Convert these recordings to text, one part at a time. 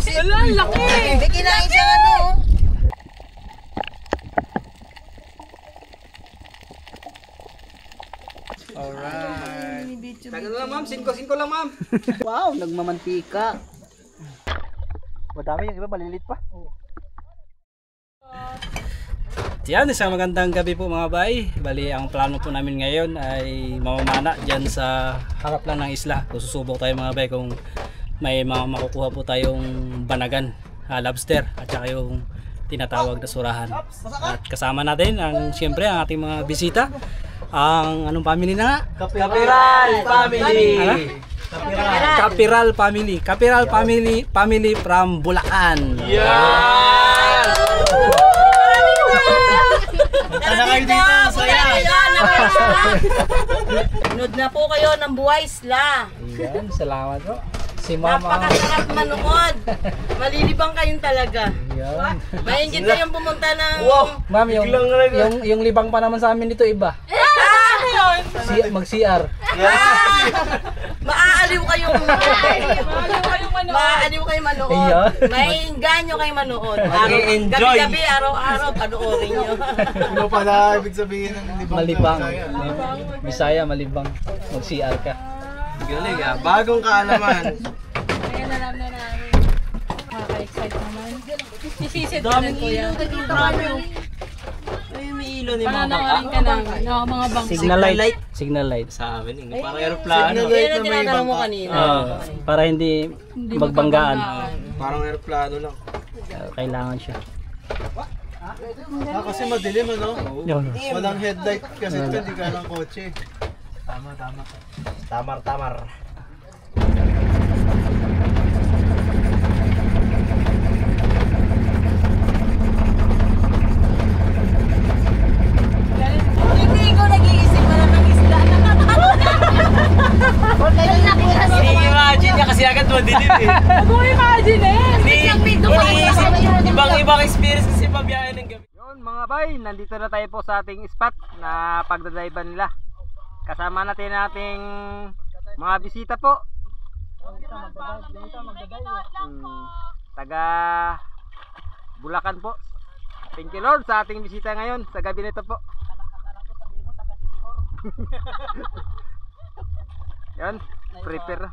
Wala, laki. May kinain siya ano. Alright. Tagal lang ma'am, 5-5 lang ma'am. Wow, nagmamantika. Madami yung iba, malilit pa. Yan, isang magandang gabi po mga bay. Bali, ang plano po namin ngayon ay mamamana dyan sa harap lang ng isla. Susubok tayo mga bay kung may mga makukuha po tayong banagan, lobster at saka yung tinatawag na surahan. At kasama natin ang siyempre ang ating mga bisita. Ang anong family na nga? Kapiral family! Kapiral family. Kapiral family from Bulacan. Yeah! Tara kayo dito, saya! Nood na po kayo ng Buhay Isla. Yan, salamat po. Si Mama. Napakasarap manood. Malilibang kayong talaga. Yan. Maingit kayong pumunta ng... Wow! Ma'am, yung libang pa naman sa amin dito iba. Mag-CR. Maaaliw kayong Maaaliw kayong manood. Maiinganyo kayong manood. Mag-enjoy. Gabi-gabi, araw-araw, panoorin nyo. Ano pala ibig sabihin ng libang? Malibang. Bisaya, malibang. Mag-CR ka. Galing ah, bagong kaalaman. Ayan, alam na namin. Nakaka-excite naman. Sisisit na rin kuya. Ay, may ilo ni Pananawarin ka namin. No, mga bangko. Signal light. Sa amin, parang aeroplano. Yan ang tinatanong mo kanina. Para hindi magbanggaan. Parang aeroplano lang. Kailangan siya. Kasi madilim ano? Yun. Walang headlight kasi ito, hindi ka ng kotse. Tama. Tamar. Hindi ko nag-iisip pa ng isla. I-imagine niya kasi agad madilim eh. Huwag mo imagine Ibang experience kasi pabiyahe ng gabi. Yun mga bay, nandito na tayo po sa ating spot na pagdadriban nila. Kasama natin ating mga bisita po. Taga Bulacan po. Thank you Lord sa ating bisita ngayon sa gabi nito po. Yan, prepare.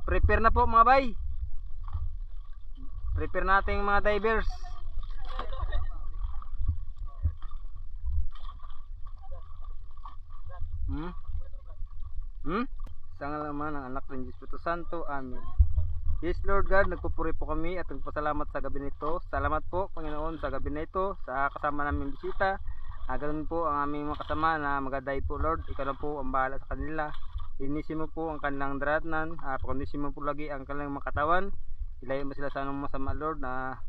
Prepare na po mga bay. Prepare natin mga divers. Sangal naman ang anak ng Espiritu Santo. Amen. Yes Lord God, nagpupuri po kami at nagpasalamat sa gabi nito. Salamat po Panginoon sa gabi na ito, sa kasama namin bisita. Ganun po ang aming mga kasama na magaday po Lord. Ikaw na po ang bahala sa kanila. Linisin mo po ang kanilang daratnan, pakondisyon mo po lagi ang kanilang mga katawan. Ilayin mo sila sa anong masama Lord, na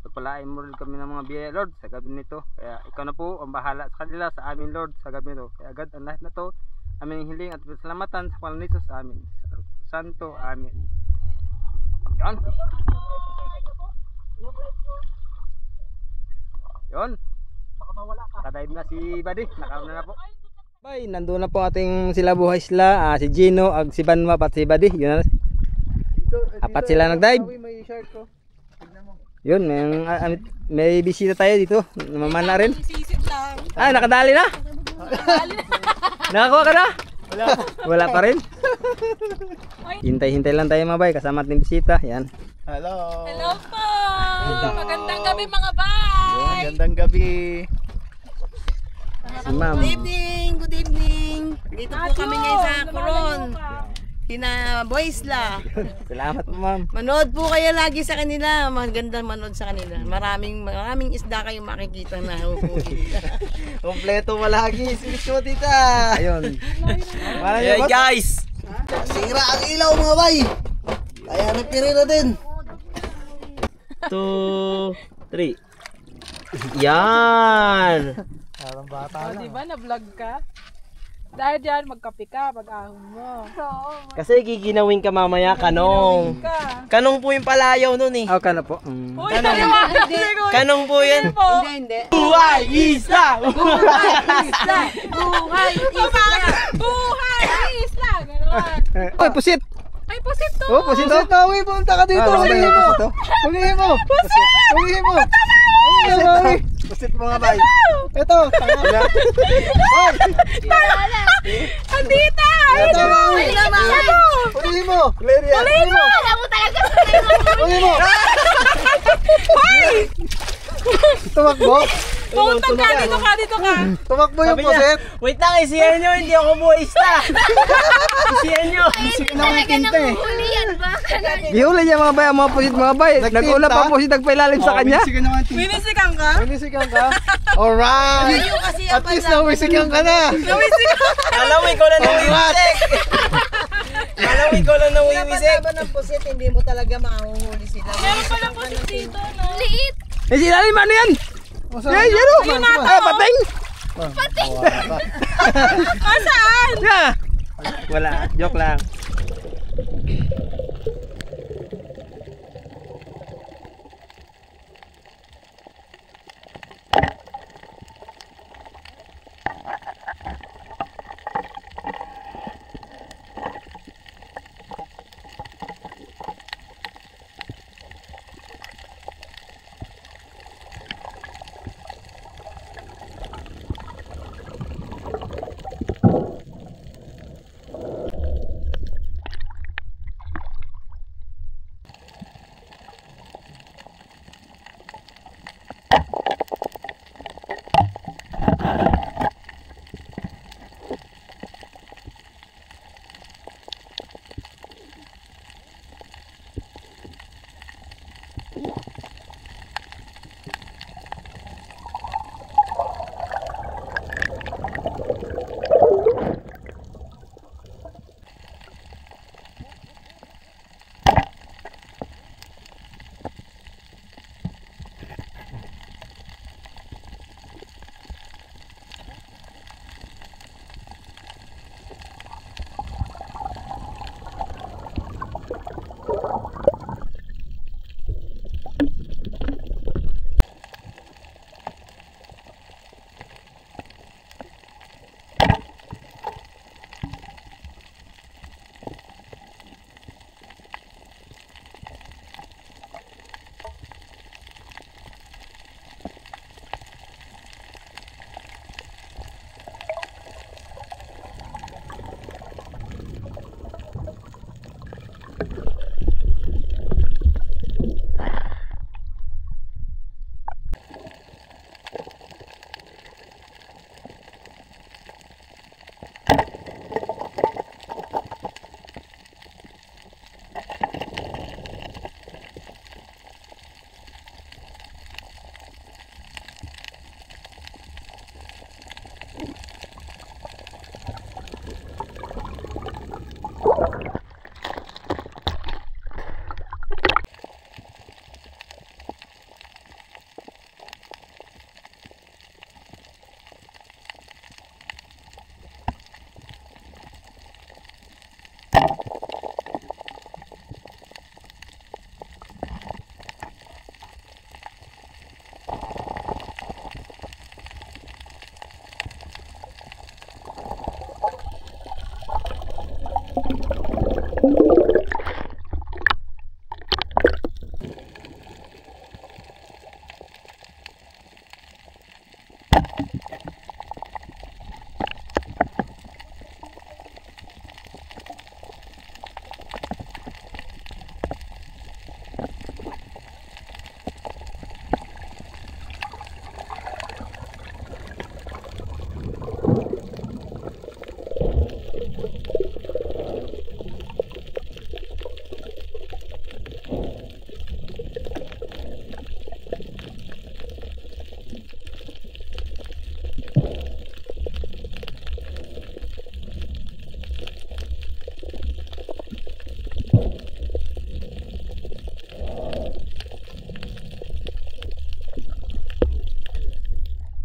pagpalain mo rin kami ng mga biyaya Lord sa gabi nito. Kaya ikaw na po ang bahala sa kanila, sa amin Lord sa gabi nito. Kaya agad ang lahat na to aming hiling at pasalamatan sa pangalan ni Jesus sa amin. Santo, amen. Yan. Yun. Nakadive na si Buddy. Nakauna na po. Bay, nandun na po ating sila Buhay Isla, si Gino, si Banma, at si Buddy. Yun na. Apat sila nagdive. Yun, may bisita tayo dito. Namamana rin. Ay, nakadali na. Nakakuha ka na? Wala pa rin. Hintay-hintay lang tayo mga bay, kasama ating bisita. Yan. Hello. Hello po. Magandang gabi mga bay. Magandang gabi. Si Ma'am. Good evening. Dito po kami ngayon sa Coron. Kina Buhay Isla. Salamat po Ma'am. Manood po kayo lagi sa kanila. Magandang manood sa kanila. Maraming isda kayong makikita na huhuli. Kompleto malagi. Switch mo tita. Ayun. Hey guys. Sira ang ilaw mga bay. Kaya repire na din. 2, 3. Yan. Parang bata O, diba na-vlog ka? Dahil dyan, magkape ka pag-ahon mo. Kasi giginawin ka mamaya kanong. Kanong po yung palayaw nun eh. Okay na po. Uy, naliwanag! Kanong po yan. Hindi. Buhay Isla! Buhay Isla! Buhay Isla! Buhay Oy, pusit. Ay, pusit to! Oh, pusit to. Pusit na, uwi, punta ka dito. Hulihin mo. Hulihin mo. Hulihin mo. Ayun na, uwi. Pusit mo nga bay. Ito. Tanga. Andita! Ito, uwi. Hulihin mo. Hulihin mo. Alam mo talaga! Hulihin mo. Tumakbo. Puntang ka, dito ka! Tumakbo yung pusit. Wait lang, isiyan nyo, hindi ako buwista. Isiyan nyo. Sige na ang tinta eh. Gihuli niya mga bay, ang mga pusit mga bay. Nagtinta? Nag-ula pa pusit, nagpailalim sa kanya. Sige na ang tinta. Winisikan ka? Winisikan ka? Alright! kasi At least nawisikan ka na! Alam mo, ikaw lang nawiwisik. Alam mo, ikaw lang nawiwisik. Laban ng pusit, hindi mo talaga mahuhuli sila. Meron pa lang pusit dito, no? Liit! Eh, silalim ano yan? Masarap. Yan, yan o. Ayun na to. Ah, pating. Saan? Yeah. Wala, joke lang.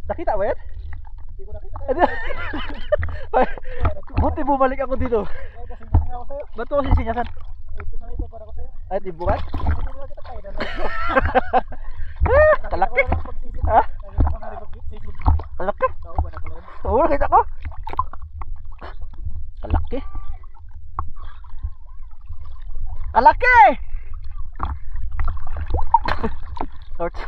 Nakita ba yan? Hindi ko nakita. Buti bumalik ako dito. Ba't ko kasi sinyasan? Ay, di bukas? Kalaki. Ha? Kalaki? Oo, nakita ko. Kalaki. Napakalaki! Torch.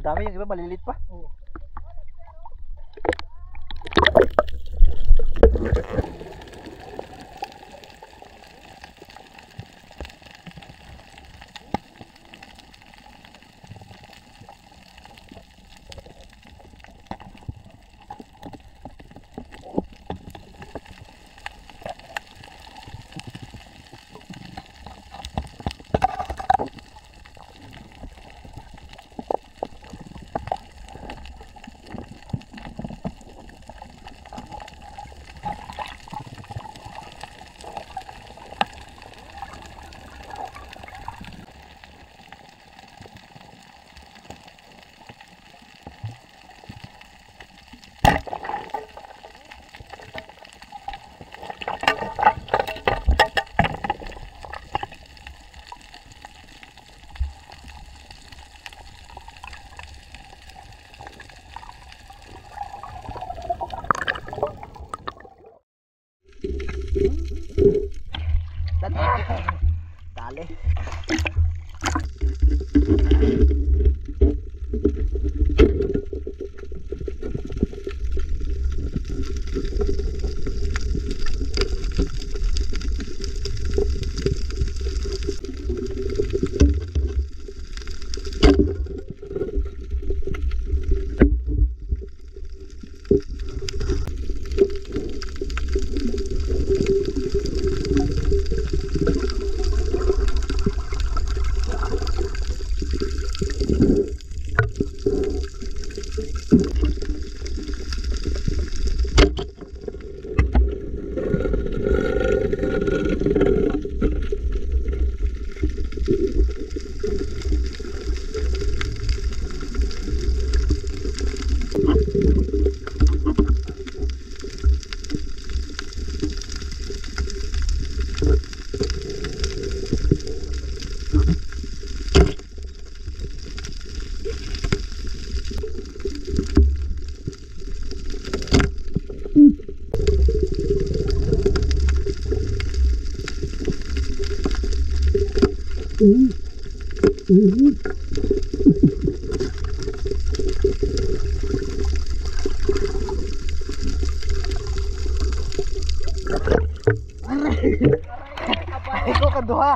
Madami, yung iba malilit pa. Dali. Ikaw kaduha.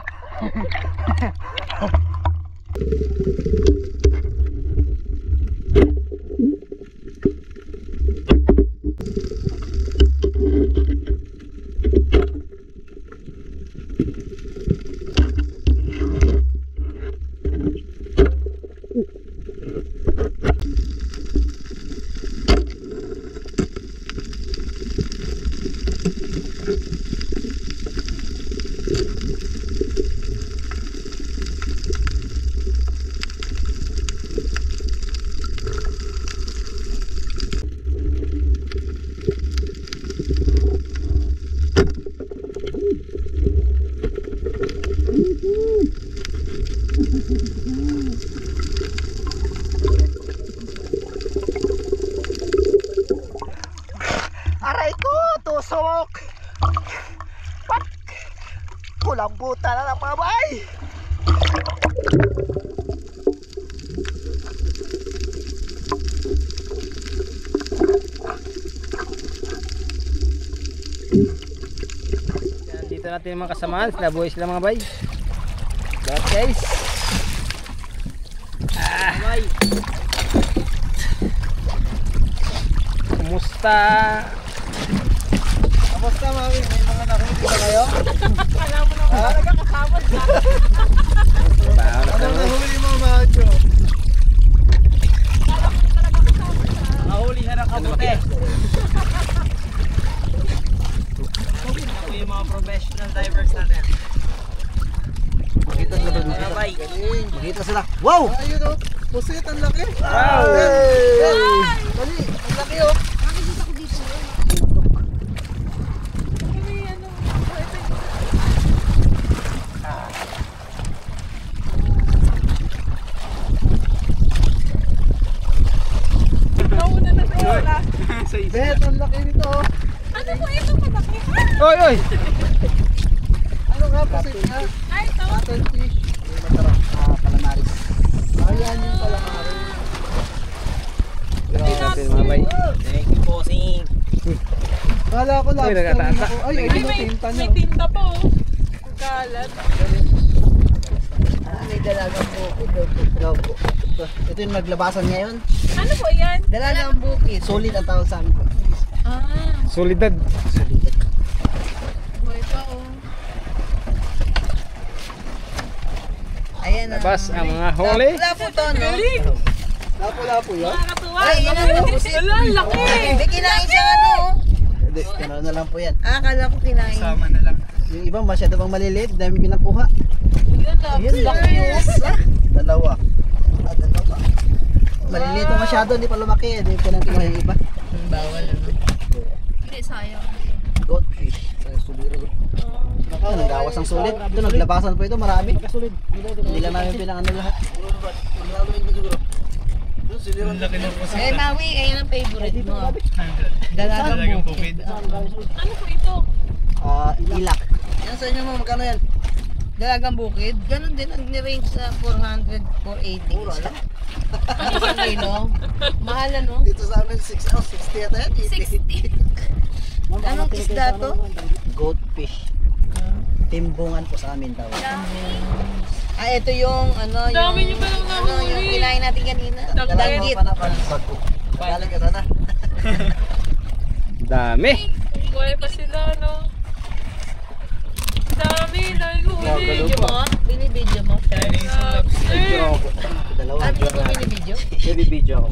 Aray ko, tusok! Pat! Kulang buta na ng babay! Dito natin yung mga kasamaan, sila boys sila mga bay. Got guys. Bay. Kumusta? Kamusta mami? May mga nakikita ba kayo? Alam mo naman talaga kasabot ka. Anong nahuli mo macho? Nahuli siya ng kabuti. Ako yung mga professional divers natin. Makita sila dito. Mga bay. Makita sila. Wow! Ayun o, pusit, ang laki. Wow! Dali, ang laki o. Nauna na sa wala. Bet, ang laki nito o. Ano po ito malaki? Oy, oy! Ano nga pusit nga? Ay, tawag. Cuttle fish. Calamaris. Ayan yung calamari. natin mga bay. Thank you, bossing. Kala ko Uy, lobster nagkatata. ako. Ay, Ay, ayun may, tinta niya. may tinta pa oh. Ang kalat. May dalagang bukid. Lobo. Ito yung naglabasan ngayon. Ano po yan? Dalagang bukid. Solid ang tawag sa amin po. Ah, Solidad. Solid. buhay pa oh. Ayan na. Labas ang mga huli. Lapo to, no? Galing! Lapo-lapo yan. Nakakatuwa. Ay, yun ang busit. Wala, ang laki! May kinain siya ano. Hindi, gano'n na lang po yan. Akala ko kinain. na lang. Yung iba masyado pang maliliit, dami pinakuha. Ayun, laki oh. Dalawa. Dalawa. Maliliit pa masyado, hindi pa lumaki. Hindi pa lang kinuha yung iba. Bawal ano. Hindi, sayang. Goldfish. Ano, nagawas ang sulit. Ito, naglabasan po ito, marami. Hindi lang namin pinangano lahat. Eh, Maui, ayun ang favorite mo. Dalagang bukid. Ano po ito? Ilak. Yan sa inyo mo, magkano yan? Dalagang bukid. Ganon din ang ni-range sa 400, 480. Isa. Isang kilo. Mahal ano? Dito sa amin, 60 ata yan. 60. Anong isda to? Goldfish. Timbungan po sa amin daw. Ah, ito yung ano, Dami yung niyo palang nahuli. yung kinain natin kanina. Dagdag. Bago. Galing ka sana. Dami. Buhay pa sila, no? Dami, dami huli. Video mo? Binibideo mo? Dalawa. Ah, di mo binibideo? Baby video ako.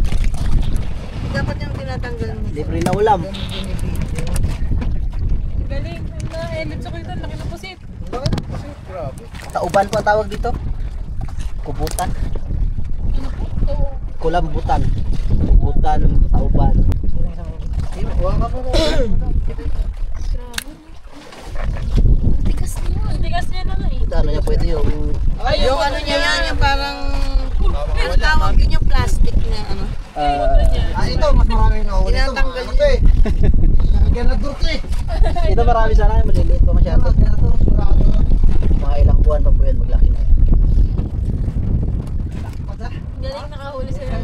Dapat yung tinatanggal mo. Libre na ulam. Binibideo. Galing. Elit sa kita, laki ng pusit. Grabe. Tauban po ang tawag dito. Kubutan. Oo. Kulambutan. Kubutan, tauban. Huwag ka po. Tigas niya. Tigas niya na nga eh. Ito, ano niya pwede yung... Yung ano niya yan, yung parang... Ano tawag yun yung plastic na ano? ito, mas marami yung nakahuli ito. Tinatanggal Ano to eh? Nakagyan na dito eh. Ito marami sana, maliliit pa masyado. Mga ilang buwan pa po yan, maglaki na yan. Galing nakahuli sila.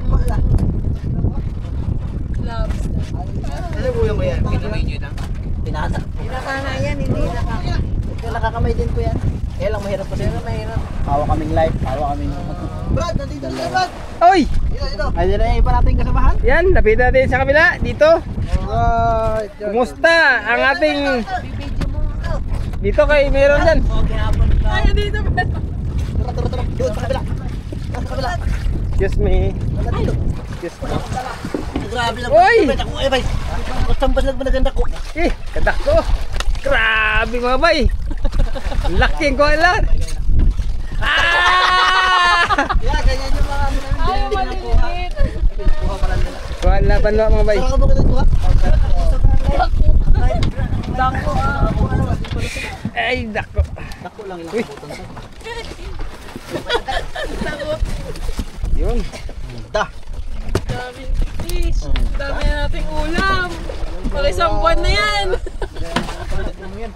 Lobster. Ano po yung yan? Pinamay nyo lang? Pinasa. Pinakana yan, hindi nakaka. Ito nakakamay din po yan. Kaya lang mahirap kasi. Pero mahirap. Hawa kaming live, hawa kaming... Brad, nandito na Brad! Oy! Ito. Ayun na yung iba natin kasamahan. Yan, lapit natin sa kabila. Dito. Alright. Kumusta ang ating... Bibidyo mo. Dito kay meron dyan. Ay, dito pa. Tara. Doon sa kabila. Sa kabila. Excuse me. Dito. Excuse me. Grabe lang. Oy! Ako eh, bay. Sambas lang maganda ko. Eh, kadak ko. Grabe mga bay. Laking ko lahat. Yeah, ganyan yung mga ano namin. Ay, maliliit. Kuha pala nila. Kuhaan laban lo mga bay. Saka mo ganun kuha. Dako Ay, dako. Dako lang ilang Uy. kabutan sa. Yun. Da. Daming fish. Dami na nating ulam. Pag isang buwan na yan.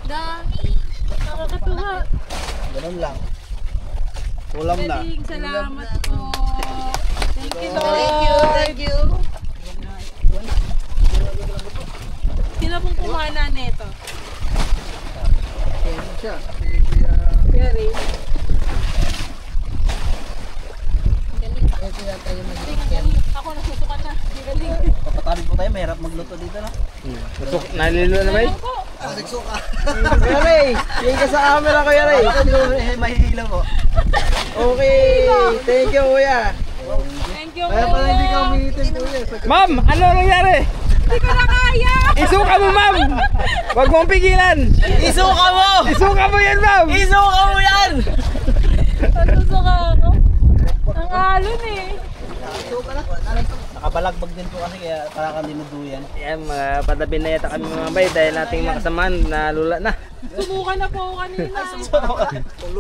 Dami. Nakakatuwa. Ganun lang. Ulam na. Galing, salamat po. Thank you, Thank you, Lord. thank you. Sino pong kumain na nito? Ayan siya. Very. Galing. Galing. Ako nasusukan na. Galing. Papatarin po tayo, mahirap magluto dito na. Nalilo na bay. Galing po. Nagsuka. Kuya Ray, yung ka sa camera Kuya Ray. Mahihila po. Okay, thank you kuya. Thank you, Kaya pala hindi ka Kuya. umiitin po yan. Ma'am, ano nangyari? Hindi ko na kaya. Isuka mo ma'am. Huwag mong pigilan. Isuka mo! Isuka mo yan ma'am. Isuka mo yan! Nasusuka ako. Ang alon eh. Nakabalagbag din po kasi kaya para kang dinuduyan. Yan, mga patabi na yata kami mga bay dahil nating makasamahan na lula na. Sumuka na po ako kanina.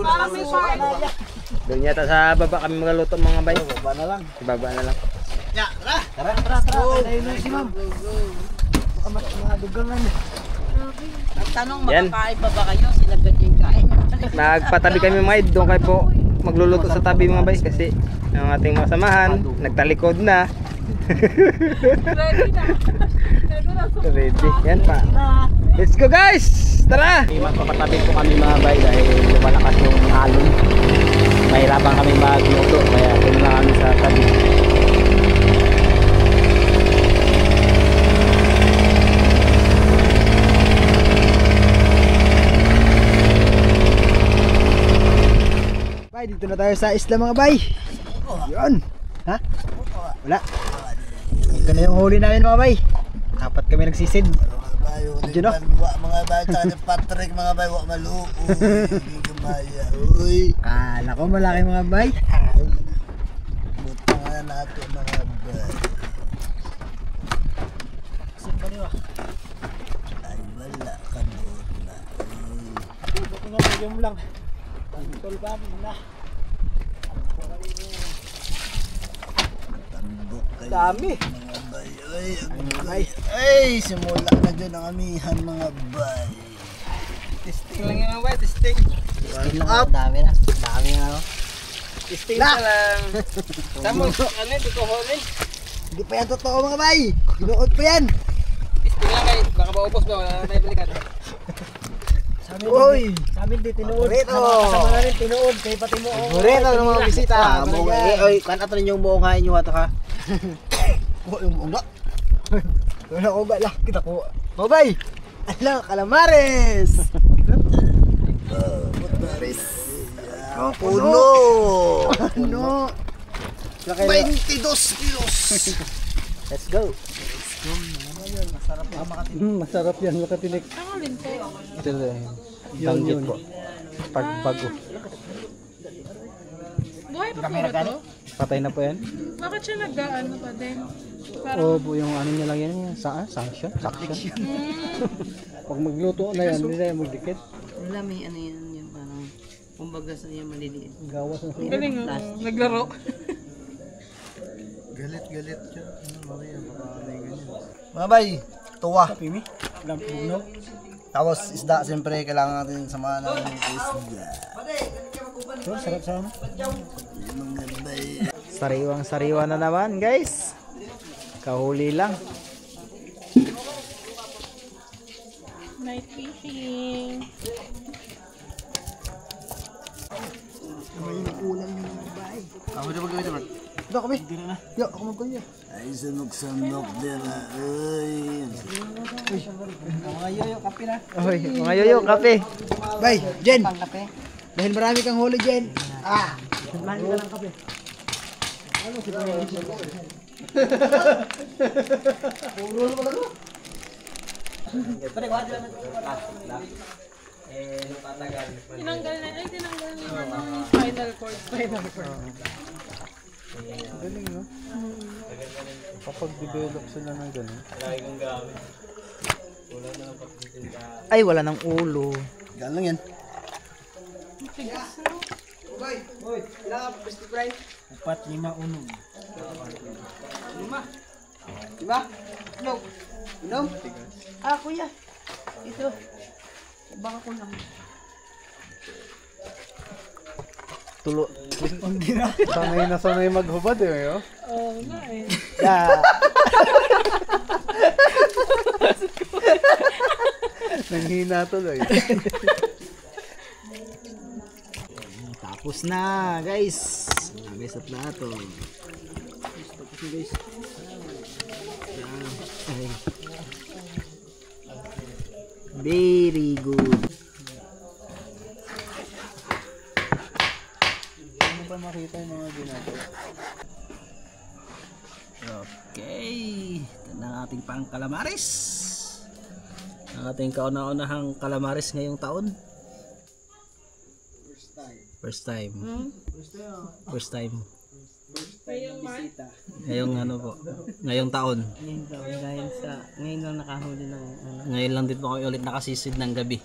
Parang may fire. Doon yata sa baba kami magaluto mga bay. Baba na lang. Ibaba na lang. Ya, tara. Tara. Dahil na si ma'am. Baka madugang lang. Ang tanong, Yan. makakain pa ba kayo? Sinagad yung kain. Nagpatabi kami mga id. Doon kayo po magluluto sa tabi mga bay kasi ang ating mga samahan nagtalikod na. Ready na. Ready. Yan pa. Let's go guys! Tara! Magpapatabi po kami mga bay dahil lumalakas yung alon. Mahirapan kami magluto kaya doon na kami sa tabi. Bay, dito na tayo sa isla mga bay. Yun. Ha? Wala. Ito na yung huli namin mga bay. Apat kami nagsisid. Diyan no? Mga bay, tsaka ni Patrick, mga bay, wak maluoy. Hindi kumaya. Uy. Kala ko malaki mga bay. Butang na natin mga bay. Ay, wala ka doon na. Yung lang. Tol ba na? Tandok kayo. Dami. Mga bay. Ay, ay, ay, simula na dyan ang amihan mga bay. Testing lang yung mga bay, testing. Testing lang. Dami na. Dami na. Testing na lang. Tamo, ano yung tutuhonin? Hindi pa yan totoo mga bay. Ginuot pa yan. Testing lang kayo, baka maupos ba? Wala na tayo balikan. Uy! Sa amin di tinuod. Kasama namin tinuod. Kaya pati mo. Bureta ng mga bisita. Oy, kanata ninyo yung buong kain nyo ato ka. Oh, yung buong Wala ko ba lang. Kita ko. Mga bay! Ala, kalamares! Putaris. Puno. Ano? 22 kilos. Let's go. Masarap yan, makatinik. Ang alin ko. Ito na danggit po. Pagbago. Buhay pa puro to? Patay na po yan? Bakit siya nag-ano pa din? Parang, Oo po, yung ano niya lang yan. Sanction? Suction? Pag magluto na yan, hindi na yan magdikit. Wala, may ano yan, yung parang, kumbaga sa yung maliliit. Gawas na ang galing oh. Naglaro. Galit-galit siya. Ano, Maria, baka may ganyan. Mga bay, tuwa. Pimi? Lampugno? Tapos isda, siyempre, kailangan natin samahan ng isda. So, sarap sama. Mga bay. Sariwang sariwa na naman guys. Kahuli lang. Night fishing. Ako na mag-gawin naman. Ito kami. Yo, ako magkunya. Ay, sunok-sunok din na. Uy. Mga yoyo, kape na. Oy, mga yoyo, kape. Bay, Jen. Pangkape. Dahil marami kang huli, Jen. Mahal ka ng kape. Tinanggal na. Ay, tinanggal na yung spinal cord. Galing, no? Kapag develop sila ng ganun. Ay, wala ng ulo. Galing yan. Hoy, ilang ka gusto fry? 4, 5, 1. 5? Diba? Inom? Inom? Ah, kuya. Ito. Baka ko lang. Tulo. Sanay na sanay maghubad eh, oh. Oo nga eh. Yeah. Nanghina tuloy. Tapos na, guys. Guys, at lahat, oh. Tapos na, guys. Ay. Very good. Ano ba makita yung mga ginagawa? Okay. Ito na ang ating pang calamares. Ang ating kauna-unahang calamares ngayong taon. First time. First time. Ngayong ano po. Ngayong taon. Ngayon daw, dahil sa, ngayon lang nakahuli ng ano. Ngayon lang din po kayo ulit nakasisid ng gabi.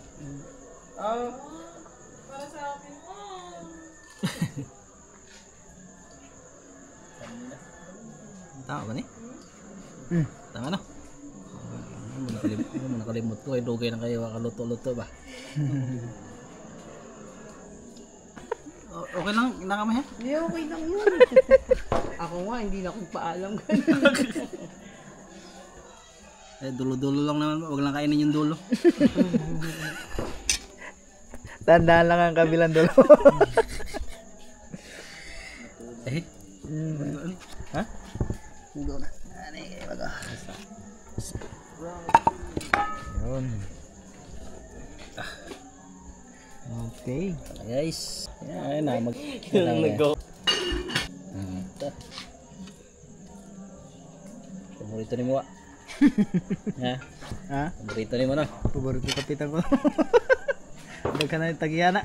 Para sa akin. Tama ba ni? Tama no? Nakalimot ko. Dugay na kayo. Kaluto-luto ba? Okay lang, nakamay ha? Hindi, okay lang yun. Ako nga, hindi na akong paalam. Dulo-dulo lang naman, wag lang kainin yung dulo. Tandaan lang ang kabilang dulo. Ha? Dulo na. Yun. Okay. Guys. Yan na, Nag-go. Paborito ni mo ah. Ha? Ha? Paborito ni mo na. Paborito kapitan ko. Dagka na yung tagiyana.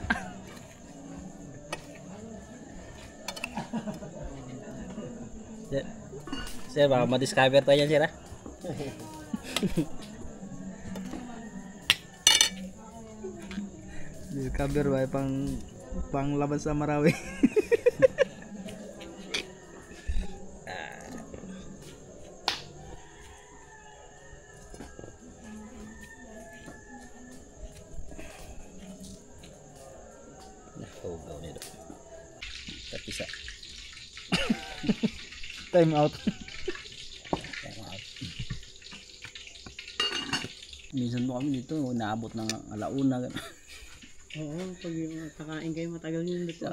Sir, baka ma-discover tayo yan, sir ha? Discover ba pang laban sa Marawi. Nakaw nito. Tapisa. Time out. Minsan mo kami dito, naabot ng alauna. Oo, pag yung kakain kayo, matagal yun dito.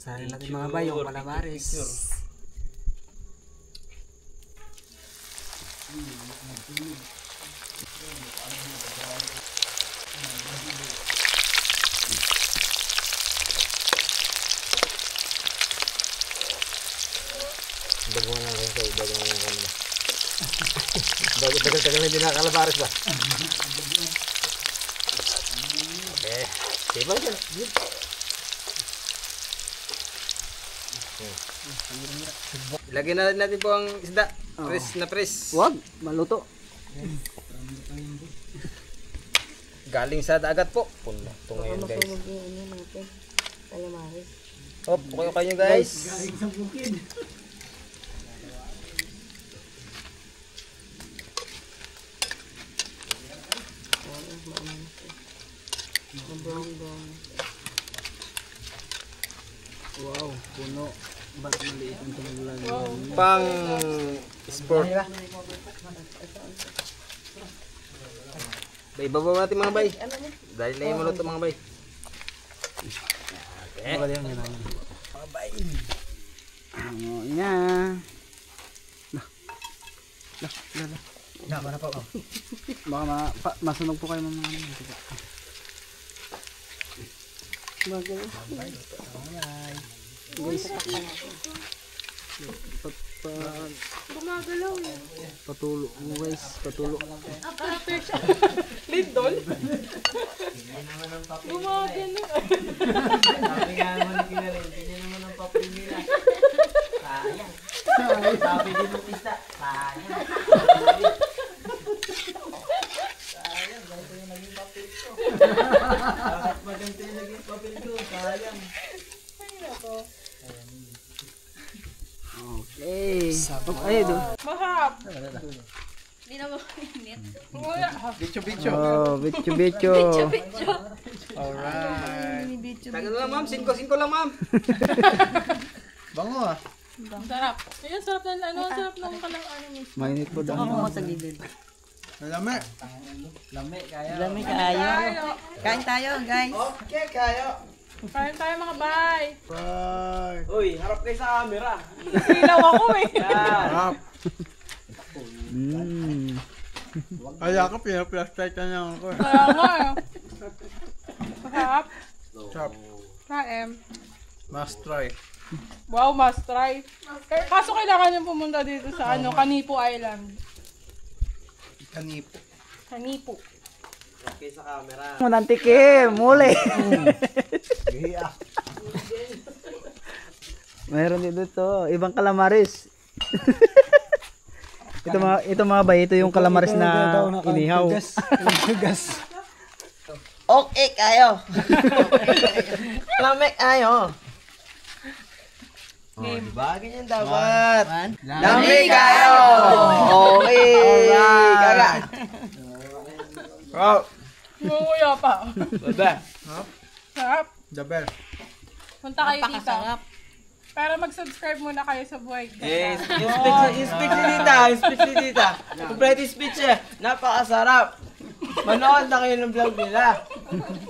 Sali natin mga bay, yung calamares. Tagal-tagal na hindi nakakalabares ba? Okay. Diba dyan? Lagyan na natin po ang isda. Press na press. Wag, maluto. Galing sa dagat po. Puno. Ito ngayon guys. Hop, okay nyo guys. Wow, puno. Ba't maliit ang tumulan? Pang sport. Bay, babaw natin mga bay. Dahil na yung maluto mga bay. Okay. Magaling yan naman. Ano niya? Dama na po. Baka masunog po kayo mga Gumagalaw eh. Patulo mo guys, patulo. Lindol? Gumagalaw. Sabi nga naman ni Kinarin, hindi niya naman ang papel nila. Sayang. Sabi din ng isa, sayang. Sayang, ganito yung naging papel ko. Bakit ba ganito yung naging papel ko? Sayang. Ay, nako. Okay. Ay, doon. Mahap. Hindi na mainit. Wala. Bicho-bicho. Oh, bicho-bicho. Bicho. Alright. Tagal lang ma'am. 5 lang ma'am. Bango ah. Ang sarap. Ayun, sarap ng ano, sarap ng kalang ano mismo. Mainit po daw. Ako mo sa gilid. Malami. Lami kayo. Kain tayo, guys. Okay, kayo. Kain tayo mga bay. Bye. Uy, harap kayo sa camera. Ilaw ako eh. Sarap. Kaya ko pinaplastic na niya ako. Kaya nga eh. Sarap. Sarap. Kain. Must try. Wow, must try. Kaso kailangan yung pumunta dito sa ano, Kanipo Island. Kanipo. Kanipo. Okay sa camera. Munang tikim, muli. Giya. Mayroon dito ibang kalamaris. ito mga bay, ito yung kalamaris na inihaw. Gas. Okay kayo. Lami kayo. Game. Diba? Ganyan dapat. Lamig kayo! Okay! Kagat! Nguya pa. Bebe! Sarap. Dabel! Punta kayo dito. Napakasarap. Para mag-subscribe muna kayo sa Buhay Ka. Yes! Yung speech ni Tita! Yung speech ni Tita! Complete speech eh! Napakasarap! Manood na kayo ng vlog nila!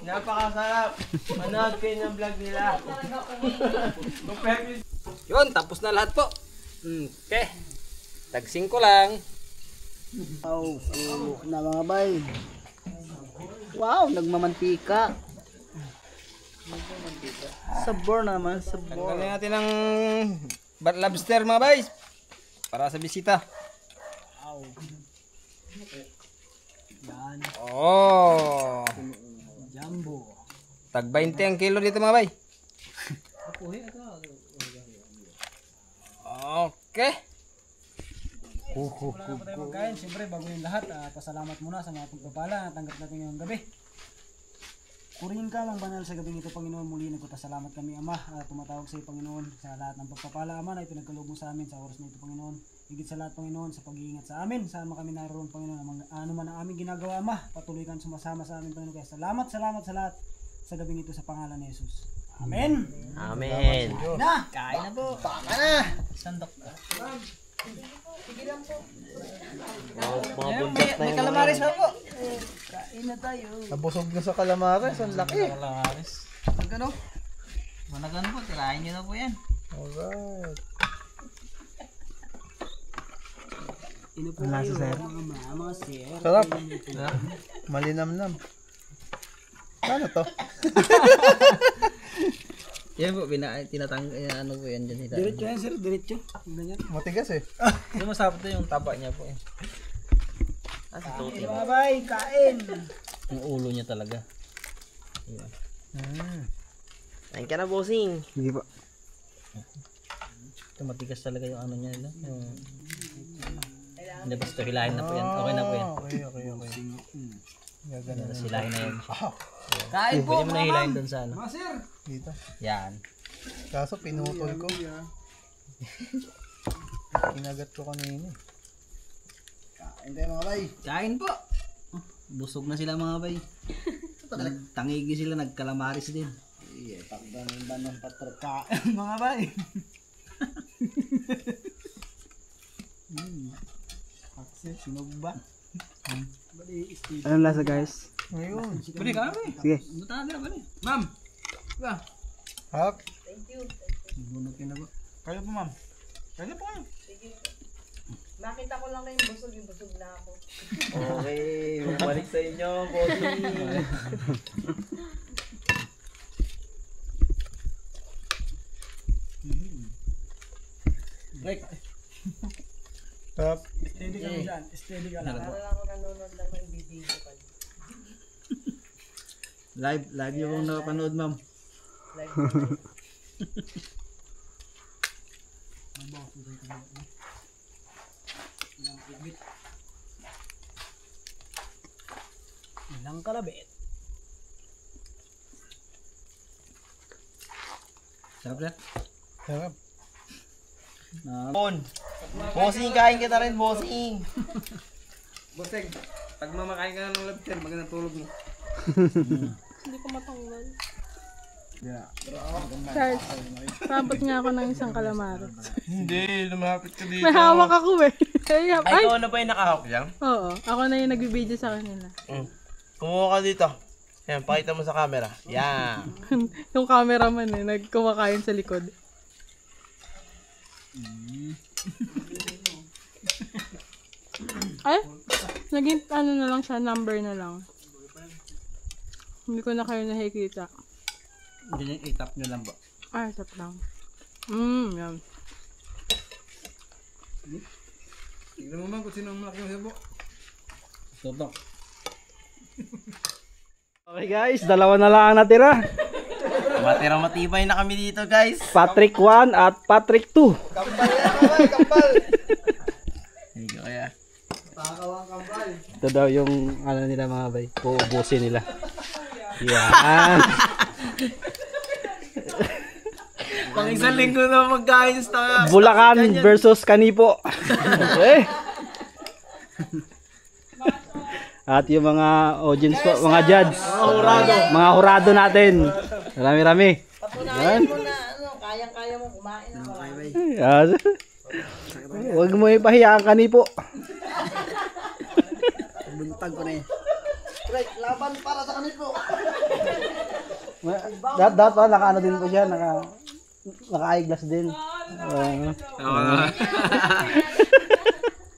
Napakasarap! Manood kayo ng vlog nila! Yun, tapos na lahat po. Okay. Tag 5 lang. Wow! Na mga bay! Wow! Nagmamantika! Sabor naman, sabor! Tanggalin natin ng lobster mga boys. Para sa bisita. Yan! Oh. Jumbo! Tag 20 ang kilo dito mga bay. Okay. Wala pa tayo magkain. Siyempre, bago yung lahat, pasalamat muna sa mga pagpapala na tanggap natin ngayong gabi. Purihin ka mang banal sa gabing ito, Panginoon. Muli nagpapasalamat kami, Ama, tumatawag sa iyo, Panginoon, sa lahat ng pagpapala, Ama, na ipinagkaloob mo sa amin sa oras na ito, Panginoon. Higit sa lahat, Panginoon, sa pag-iingat sa amin, saan man kami naroon, Panginoon, ano man ang aming ginagawa, Ama, patuloy kang sumasama sa amin, Panginoon. Kaya salamat sa lahat sa gabing ito sa pangalan ni Jesus. Amen! Amen. Na! Kain na po! Tama na! Sandok ka. Mga bundat na May yung kalamaris na po! Kain na tayo! Nabusog na sa kalamares. Ang laki. Kalamaris. Ano? Managan po, tirahin nyo na po yan. Alright. Ino po kayo, mga sir. Sarap. Malinamnam. Ano to? Yan po, ano po yan dyan. Diretso yan sir, diretso. Ganyan. Matigas eh. Yung masarap to yung taba niya po. Kain mga bay, kain! Yung ulo niya talaga. Kain ka na, bossing. Hindi po. Ito matigas talaga yung ano niya. Hindi basta hilahin na po yan. Okay na po yan. Okay. Gagana. Hilahin na yan. Kain po, Pwede mo na hilahin dun sa ano. mga sir! Dito. Yan. Kaso pinutol ko. Kinagat ko kanina. Kain tayo mga bay. Kain po. Busog na sila mga bay. Nagtangigi sila, nagkalamaris din. Takdan ba ng patrika? Mga bay! Akse, sinog ba? Anong lasa guys? Ayun. Bali ka na sige. Buta na ba Ma'am! Hap. Bunot yun na ba? Kaya po ma'am. Kaya po kayo. Nakita ko lang na yung busog na ako. Okay. Bumalik sa inyo, bossing. Break. Hap. Steady ka lang dyan. Steady ka lang. ako nanonood lang ng video ka. Live nyo kung nakapanood ma'am. Ilang kalabit. Sarap sir. Sarap. Bossing, kain kita rin, bossing. Bossing, pag mamakain ka ng lobster, magandang tulog mo. Hindi ko matanggal. Yeah. Charles, tapos nga ako ng isang kalamaris. Hindi, lumapit ka dito. May hawak ako eh. Ay, Ikaw na pa yung nakahawak yan? oo, ako na yung nagbibideo sa kanila. Kumuha ka dito. Yan, pakita mo sa camera. Yan. Yung cameraman eh, nagkumakain sa likod. Ay, naging ano na lang siya, number na lang. Hindi ko na kayo nakikita. Ganyan itap nyo lang ba? Ah, tap lang. Yan. Tignan mo man kung sino ang malaki yung sebo. Toto. Okay guys, dalawa na lang ang natira. Matira matibay na kami dito, guys. Patrick 1 at Patrick 2. Kambal yan, mga kambal. Hindi ko kaya. Ito daw yung ano nila mga bay. Uubusin nila. Yan. Pang isang linggo na magkain sa Bulacan versus Kanipo. Okay. At yung mga audience po, mga judge, mga hurado natin. Rami-rami. Papunayan mo na, kayang-kaya mo kumain ng marami. Yes. Huwag mo ipahiya ang Kanipo. Buntag ko na eh. Pre, laban para sa kanito. Dapat pa, naka-ano din po siya, naka-eyeglass din.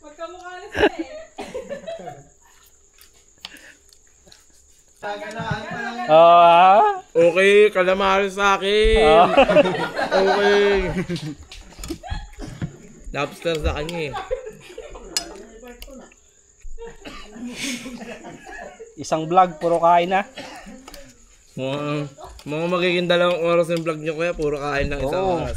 Magkamukha na sila eh. Okay, calamari sa akin. Okay. Lobster sa kanya eh. Isang vlog, puro kain na. Mga magiging 2 oras yung vlog nyo kuya, puro kain lang isang oras.